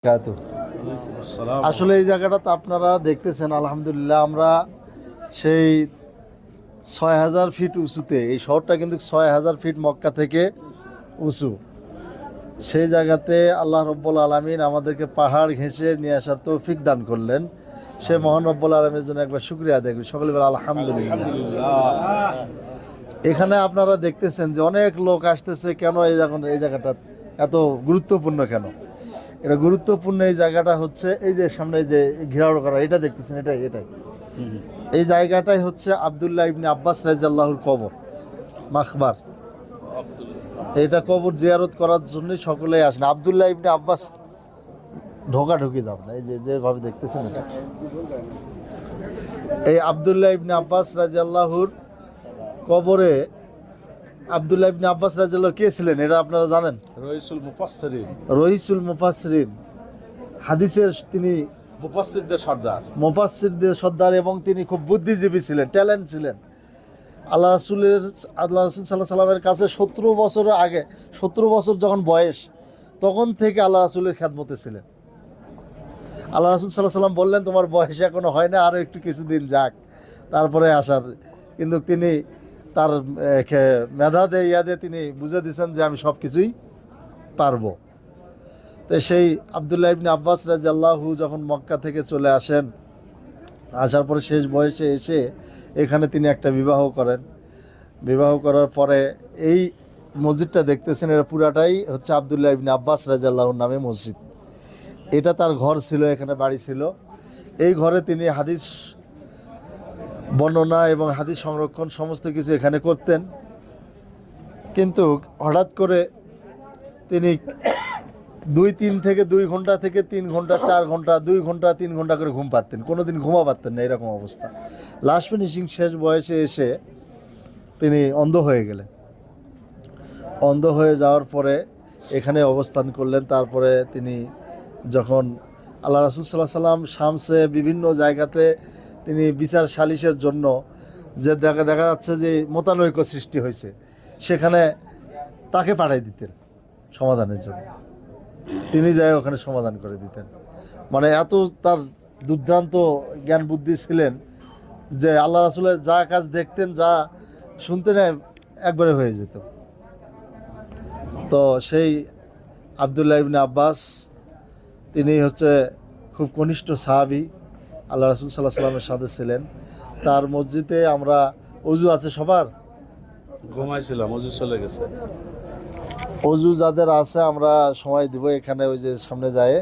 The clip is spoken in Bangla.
কাতু। আসলে এই জায়গাটা তো আপনারা দেখতেছেন, আলহামদুলিল্লাহ আমরা সেই ৬,০০০ ফিট উঁচুতে, এই শহরটা কিন্তু ৬,০০০ ফিট মক্কা থেকে উঁচু। সেই জায়গাতে আল্লাহ রব্বুল আলামিন আমাদেরকে পাহাড় ঘেঁষে নিয়ে আসার তৌফিক দান করলেন। সে মহান রব্বুল আলামিনের জন্য একবার শুকরিয়া আদায় করি, সকলে বলে আলহামদুলিল্লাহ। এখানে আপনারা দেখতেছেন যে অনেক লোক আসতেছে। কেন এই জায়গাটা এত গুরুত্বপূর্ণ কেন? এটা গুরুত্বপূর্ণ এই জায়গাটা হচ্ছে এই যে সামনে যে ঘেরাও করা, এটা দেখতেছেন, এটাই এই জায়গাটাই হচ্ছে আব্দুল্লাহ ইবনে আব্বাস রাদিয়াল্লাহুর কবর, মাখবার। এটা কবর জিয়ারত করার জন্য সকলেই আসেন। আব্দুল্লাহ ইবনে আব্বাস ঢোকাঢুকি যাব না, এই যে যেভাবে দেখতেছেন এটা, এই আব্দুল্লাহ ইবনে আব্বাস রাদিয়াল্লাহুর কবরে। আব্দুল্লাহ ইবনে আব্বাস রাদিয়াল্লাহু কে ছিলেন এটা আপনারা জানেন? রইসুল মুফাসসিরিন, হাদিসের তিনি মুফাসসিরদের সর্দার, এবং তিনি খুব বুদ্ধিজীবী ছিলেন, ট্যালেন্ট ছিলেন। আল্লাহ রাসূল সাল্লাল্লাহু সাল্লামের কাছে 17 বছরের আগে, 17 বছর যখন বয়স, তখন থেকে আল্লাহ রাসূলের খেদমতে ছিলেন। আল্লাহ রাসূল সাল্লাল্লাহু সাল্লাম বললেন, তোমার বয়স এখনো হয় না, আরও একটু কিছুদিন যাক, তারপরে আসার। কিন্তু তিনি তার মেধাতে ইয়াদে তিনি বুঝে দিয়েছেন যে আমি সব কিছুই পারবো। তো সেই আব্দুল্লাহ ইবনে আব্বাস রাদিয়াল্লাহু যখন মক্কা থেকে চলে আসেন, আসার পরে শেষ বয়সে এসে এখানে তিনি একটা বিবাহ করেন। বিবাহ করার পরে এই মসজিদটা দেখতেছেন, এটা পুরাটাই হচ্ছে আব্দুল্লাহ ইবনে আব্বাস রাদিয়াল্লাহুর নামে মসজিদ। এটা তার ঘর ছিল, এখানে বাড়ি ছিল। এই ঘরে তিনি হাদিস বর্ণনা এবং হাদিস সংরক্ষণ সমস্ত কিছু এখানে করতেন। কিন্তু হঠাৎ করে তিনি 2 ঘন্টা থেকে 3 ঘন্টা, 4 ঘন্টা, 2 ঘন্টা, 3 ঘন্টা করে ঘুম পাতেন, কোনোদিন ঘুমা পারতেন না, এরকম অবস্থা। লাস্ট ফিনিশিং শেষ বয়সে এসে তিনি অন্ধ হয়ে গেলেন। অন্ধ হয়ে যাওয়ার পরে এখানে অবস্থান করলেন। তারপরে তিনি যখন আল্লাহ রাসূল সাল্লাল্লাহু আলাইহি সাল্লাম শামসে বিভিন্ন জায়গাতে তিনি বিচার সালিশের জন্য যে দেখা যাচ্ছে যে মতানৈক্য সৃষ্টি হয়েছে, সেখানে তাকে পাঠাই দিতেন সমাধানের জন্য। তিনি যাই ওখানে সমাধান করে দিতেন। মানে এত তার দুর্দান্ত জ্ঞান বুদ্ধি ছিলেন যে আল্লাহ রাসূলের যা কাজ দেখতেন, যা শুনতেন, একবারে হয়ে যেত। তো সেই আব্দুল্লাহ ইবনে আব্বাস তিনি হচ্ছে খুব কনিষ্ঠ সাহাবী, আল্লাহ রাসূল সাল্লাল্লাহু আলাইহি সাল্লামের সাথে ছিলেন। তার মসজিদে আমরা, অজু আছে সবার? ঘুমাইছিলাম, অজু চলে গেছে। অজু যাদের আছে আমরা সময় দিব, এখানে ওই যে সামনে যায়